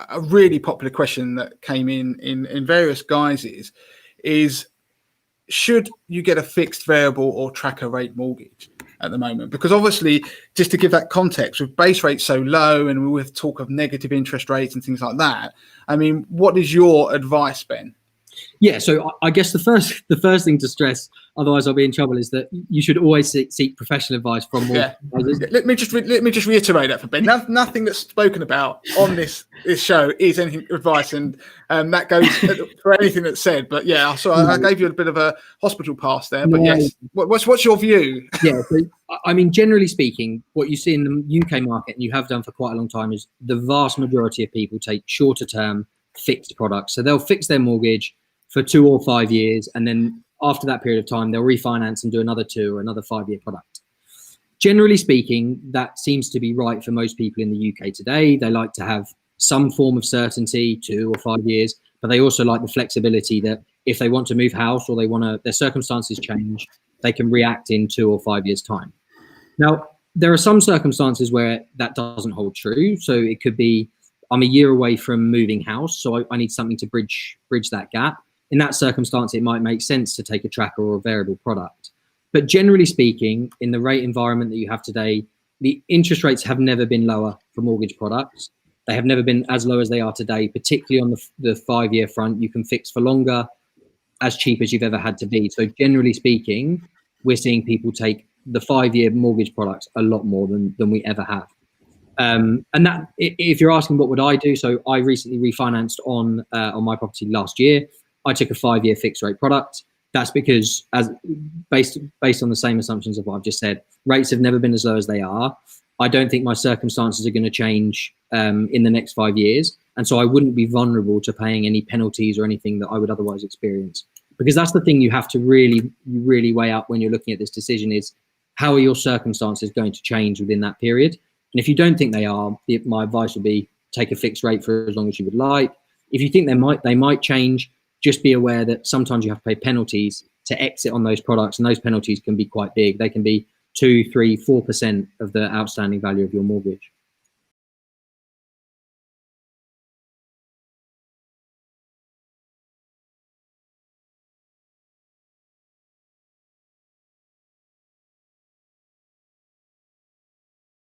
a really popular question that came in various guises is, should you get a fixed variable or tracker rate mortgage at the moment? Because obviously, just to give that context, with base rates so low and with talk of negative interest rates and things like that, I mean, what is your advice, Ben? Yeah, so I guess the first thing to stress, otherwise I'll be in trouble, is that you should always seek professional advice from mortgage advisors. Let me just reiterate that for Ben. Nothing that's spoken about on this show is anything advice, and that goes for anything that's said. But yeah, so I gave you a bit of a hospital pass there. But yes, what's your view? Yeah, so, I mean, generally speaking, what you see in the UK market, and you have done for quite a long time, is the vast majority of people take shorter term fixed products. So they'll fix their mortgage for 2 or 5 years, and then after that period of time, they'll refinance and do another 2 or another 5-year product. Generally speaking, that seems to be right for most people in the UK today. They like to have some form of certainty, 2 or 5 years, but they also like the flexibility that if they want to move house or they want to, their circumstances change, they can react in 2 or 5 years' time. Now, there are some circumstances where that doesn't hold true. So it could be, I'm a year away from moving house, so I need something to bridge that gap. In that circumstance, it might make sense to take a tracker or a variable product. But generally speaking, in the rate environment that you have today, the interest rates have never been lower for mortgage products. They have never been as low as they are today, particularly on the 5-year front. You can fix for longer, as cheap as you've ever had to be. So generally speaking, we're seeing people take the 5-year mortgage products a lot more than we ever have. And that, if you're asking what would I do, so I recently refinanced on my property last year. I took a 5-year fixed rate product. That's because, as based on the same assumptions of what I've just said, rates have never been as low as they are. I don't think my circumstances are going to change in the next 5 years. And so I wouldn't be vulnerable to paying any penalties or anything that I would otherwise experience. Because that's the thing you have to really weigh up when you're looking at this decision, is how are your circumstances going to change within that period? And if you don't think they are, my advice would be take a fixed rate for as long as you would like. If you think they might change, just be aware that sometimes you have to pay penalties to exit on those products, and those penalties can be quite big. They can be 2, 3, 4% of the outstanding value of your mortgage.